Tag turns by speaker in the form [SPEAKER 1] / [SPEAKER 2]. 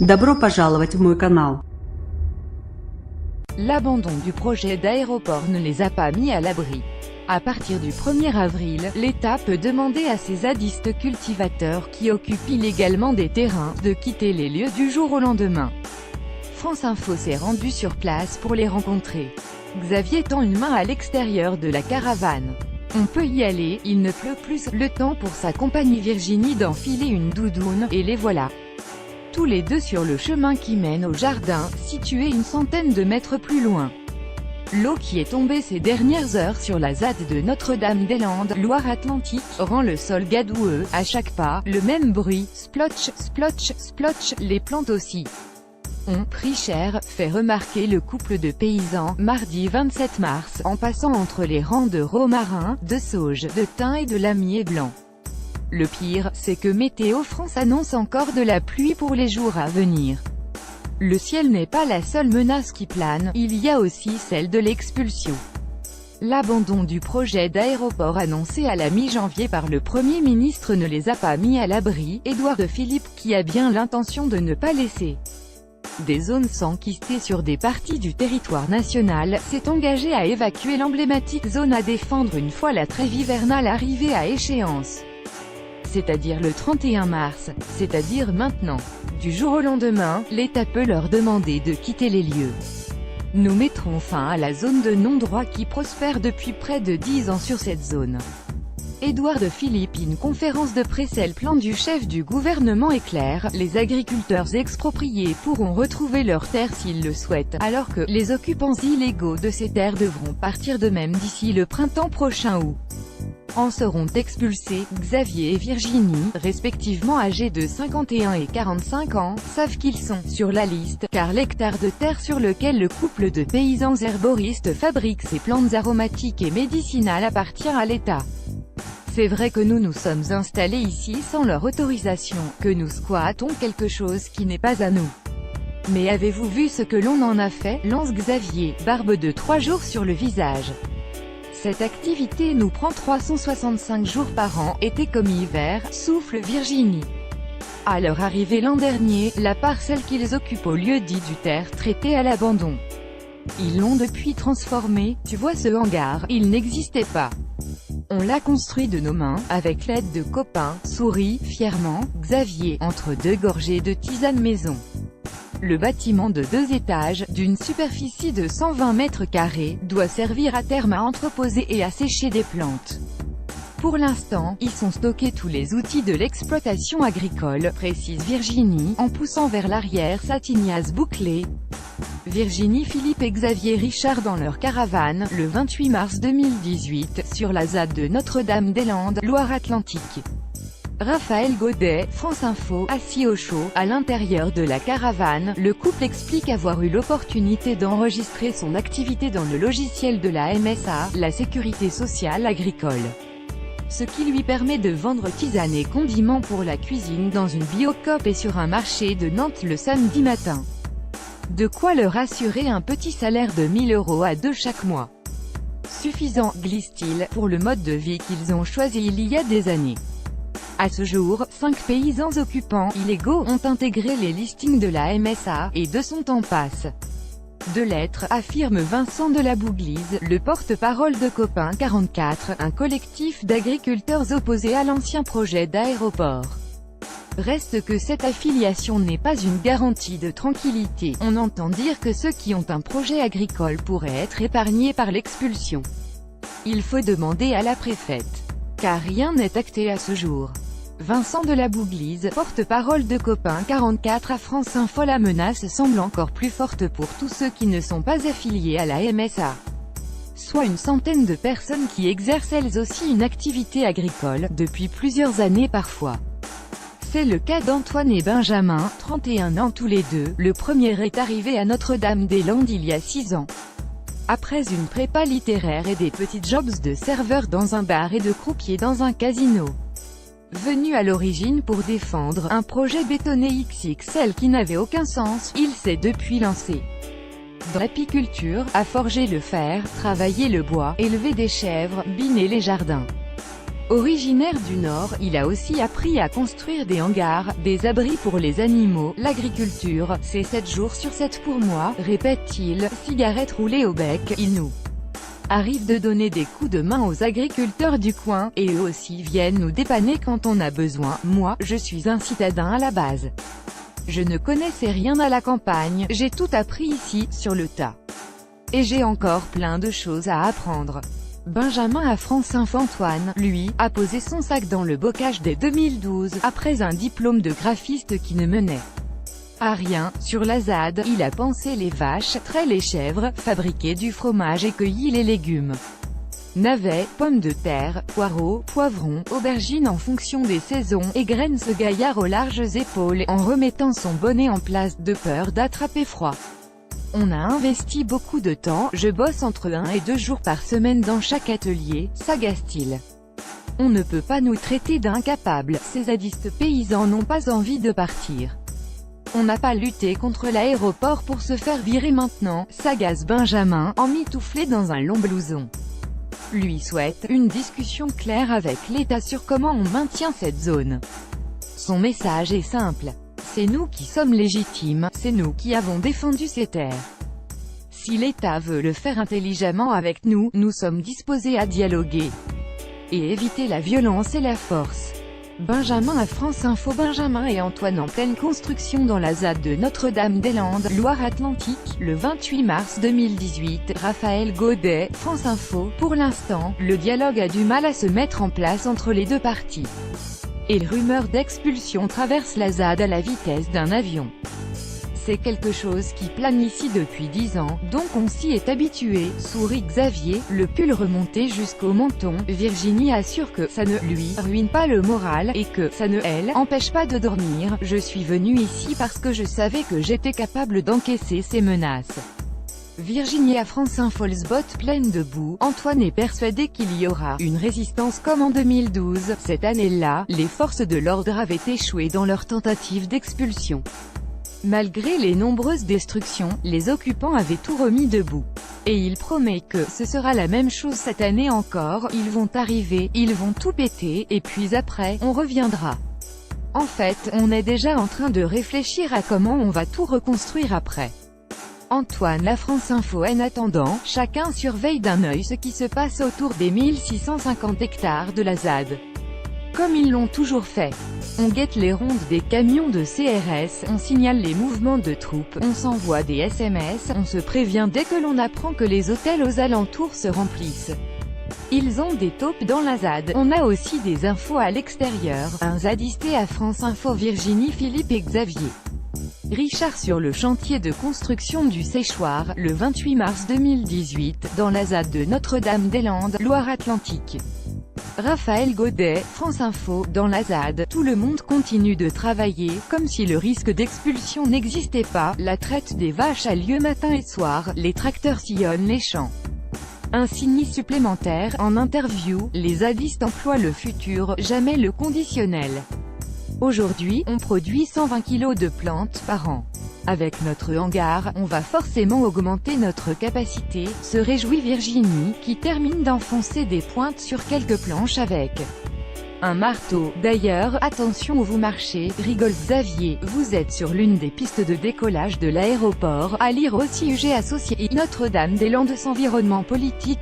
[SPEAKER 1] Добро пожаловать в мой канал.
[SPEAKER 2] L'abandon du projet d'aéroport ne les a pas mis à l'abri. À partir du 1er avril, l'État peut demander à ses zadistes cultivateurs qui occupent illégalement des terrains, de quitter les lieux du jour au lendemain. France Info s'est rendu sur place pour les rencontrer. Xavier tend une main à l'extérieur de la caravane. On peut y aller, il ne pleut plus, le temps pour sa compagne Virginie d'enfiler une doudoune, et les voilà. Tous les deux sur le chemin qui mène au jardin, situé une centaine de mètres plus loin. L'eau qui est tombée ces dernières heures sur la ZAD de Notre-Dame-des-Landes, Loire-Atlantique, rend le sol gadoueux, à chaque pas, le même bruit, splotch, splotch, splotch, les plantes aussi. Ont pris cher, fait remarquer le couple de paysans, mardi 27 mars, en passant entre les rangs de romarin, de sauge, de thym et de lamier blanc. Le pire, c'est que Météo France annonce encore de la pluie pour les jours à venir. Le ciel n'est pas la seule menace qui plane, il y a aussi celle de l'expulsion. L'abandon du projet d'aéroport annoncé à la mi-janvier par le Premier ministre ne les a pas mis à l'abri. Édouard Philippe, qui a bien l'intention de ne pas laisser des zones s'enquister sur des parties du territoire national, s'est engagé à évacuer l'emblématique zone à défendre une fois la trêve hivernale arrivée à échéance. C'est-à-dire le 31 mars, c'est-à-dire maintenant. Du jour au lendemain, l'État peut leur demander de quitter les lieux. Nous mettrons fin à la zone de non-droit qui prospère depuis près de 10 ans sur cette zone. Édouard Philippe. Une conférence de presse. Le plan du chef du gouvernement est clair, les agriculteurs expropriés pourront retrouver leurs terres s'ils le souhaitent, alors que les occupants illégaux de ces terres devront partir d'eux-mêmes d'ici le printemps prochain ou en seront expulsés. Xavier et Virginie, respectivement âgés de 51 et 45 ans, savent qu'ils sont sur la liste, car l'hectare de terre sur lequel le couple de paysans herboristes fabrique ses plantes aromatiques et médicinales appartient à l'État. C'est vrai que nous nous sommes installés ici sans leur autorisation, que nous squattons quelque chose qui n'est pas à nous. Mais avez-vous vu ce que l'on en a fait, lance Xavier, barbe de 3 jours sur le visage. Cette activité nous prend 365 jours par an, été comme hiver, souffle Virginie. À leur arrivée l'an dernier, la parcelle qu'ils occupent au lieu dit du terre traité à l'abandon. Ils l'ont depuis transformé, tu vois ce hangar, il n'existait pas. On l'a construit de nos mains, avec l'aide de copains, sourit, fièrement, Xavier, entre deux gorgées de tisane maison. Le bâtiment de 2 étages, d'une superficie de 120 mètres carrés, doit servir à terme à entreposer et à sécher des plantes. Pour l'instant, y sont stockés tous les outils de l'exploitation agricole, précise Virginie, en poussant vers l'arrière sa tignasse bouclée. Virginie Philippe et Xavier Richard dans leur caravane, le 28 mars 2018, sur la ZAD de Notre-Dame-des-Landes, Loire-Atlantique. Raphaël Godet, France Info, assis au chaud, à l'intérieur de la caravane, le couple explique avoir eu l'opportunité d'enregistrer son activité dans le logiciel de la MSA, la Sécurité Sociale Agricole. Ce qui lui permet de vendre tisanes et condiments pour la cuisine dans une biocoop et sur un marché de Nantes le samedi matin. De quoi leur assurer un petit salaire de 1 000 € à 2 chaque mois. Suffisant, glisse-t-il, pour le mode de vie qu'ils ont choisi il y a des années. À ce jour, 5 paysans occupants illégaux ont intégré les listings de la MSA, et 2 sont en passe de l'être, affirme Vincent de la Bouglise, le porte-parole de Copain 44, un collectif d'agriculteurs opposés à l'ancien projet d'aéroport. Reste que cette affiliation n'est pas une garantie de tranquillité. On entend dire que ceux qui ont un projet agricole pourraient être épargnés par l'expulsion. Il faut demander à la préfète, car rien n'est acté à ce jour. Vincent de la Bouglise, porte-parole de Copain 44 à France Info. La menace semble encore plus forte pour tous ceux qui ne sont pas affiliés à la MSA. Soit une centaine de personnes qui exercent elles aussi une activité agricole, depuis plusieurs années parfois. C'est le cas d'Antoine et Benjamin, 31 ans tous les deux. Le premier est arrivé à Notre-Dame-des-Landes il y a 6 ans. Après une prépa littéraire et des petits jobs de serveur dans un bar et de croupier dans un casino. Venu à l'origine pour défendre un projet bétonné XXL qui n'avait aucun sens, il s'est depuis lancé dans l'apiculture, a forgé le fer, travaillé le bois, élevé des chèvres, biné les jardins. Originaire du Nord, il a aussi appris à construire des hangars, des abris pour les animaux, l'agriculture, c'est 7 jours sur 7 pour moi, répète-t-il, cigarette roulée au bec, il nous arrive de donner des coups de main aux agriculteurs du coin, et eux aussi viennent nous dépanner quand on a besoin. Moi, je suis un citadin à la base. Je ne connaissais rien à la campagne, j'ai tout appris ici, sur le tas. Et j'ai encore plein de choses à apprendre. Benjamin à France Info. Antoine, lui, a posé son sac dans le bocage dès 2012, après un diplôme de graphiste qui ne menait à rien. Sur la ZAD, il a pansé les vaches, trait les chèvres, fabriqué du fromage et cueilli les légumes. Navets, pommes de terre, poireaux, poivrons, aubergines en fonction des saisons, et graines ce gaillard aux larges épaules, en remettant son bonnet en place, de peur d'attraper froid. On a investi beaucoup de temps, je bosse entre 1 et 2 jours par semaine dans chaque atelier, s'agace-t-il. On ne peut pas nous traiter d'incapables, ces zadistes paysans n'ont pas envie de partir. On n'a pas lutté contre l'aéroport pour se faire virer maintenant, s'agace Benjamin, emmitouflé dans un long blouson. Lui souhaite une discussion claire avec l'État sur comment on maintient cette zone. Son message est simple. C'est nous qui sommes légitimes, c'est nous qui avons défendu ces terres. Si l'État veut le faire intelligemment avec nous, nous sommes disposés à dialoguer et éviter la violence et la force. Benjamin à France Info. Benjamin et Antoine en pleine construction dans la ZAD de Notre-Dame-des-Landes, Loire-Atlantique, le 28 mars 2018. Raphaël Gaudet, France Info. Pour l'instant, le dialogue a du mal à se mettre en place entre les deux parties. Et les rumeurs d'expulsion traversent la ZAD à la vitesse d'un avion. C'est quelque chose qui plane ici depuis 10 ans, donc on s'y est habitué, sourit Xavier, le pull remonté jusqu'au menton. Virginie assure que ça ne lui ruine pas le moral, et que ça ne elle empêche pas de dormir. Je suis venue ici parce que je savais que j'étais capable d'encaisser ces menaces. Virginie à France Info. Les bottes pleines de boue, Antoine est persuadé qu'il y aura une résistance comme en 2012. Cette année-là, les forces de l'ordre avaient échoué dans leur tentative d'expulsion. Malgré les nombreuses destructions, les occupants avaient tout remis debout. Et il promet que ce sera la même chose cette année encore, ils vont arriver, ils vont tout péter, et puis après, on reviendra. En fait, on est déjà en train de réfléchir à comment on va tout reconstruire après. Antoine la France Info. En attendant, chacun surveille d'un œil ce qui se passe autour des 1650 hectares de la ZAD. Comme ils l'ont toujours fait. On guette les rondes des camions de CRS, on signale les mouvements de troupes, on s'envoie des SMS, on se prévient dès que l'on apprend que les hôtels aux alentours se remplissent. Ils ont des taupes dans la ZAD, on a aussi des infos à l'extérieur. Un zadisté à France Info. Virginie, Philippe et Xavier. Richard sur le chantier de construction du séchoir, le 28 mars 2018, dans la ZAD de Notre-Dame-des-Landes, Loire-Atlantique. Raphaël Gaudet, France Info. Dans la ZAD, tout le monde continue de travailler, comme si le risque d'expulsion n'existait pas. La traite des vaches a lieu matin et soir, les tracteurs sillonnent les champs. Un signe supplémentaire, en interview, les zadistes emploient le futur, jamais le conditionnel. Aujourd'hui, on produit 120 kg de plantes par an. Avec notre hangar, on va forcément augmenter notre capacité, se réjouit Virginie, qui termine d'enfoncer des pointes sur quelques planches avec un marteau. D'ailleurs, attention où vous marchez, rigole Xavier, vous êtes sur l'une des pistes de décollage de l'aéroport, à lire aussi UG associé Notre-Dame-des-Landes. Environnement politique.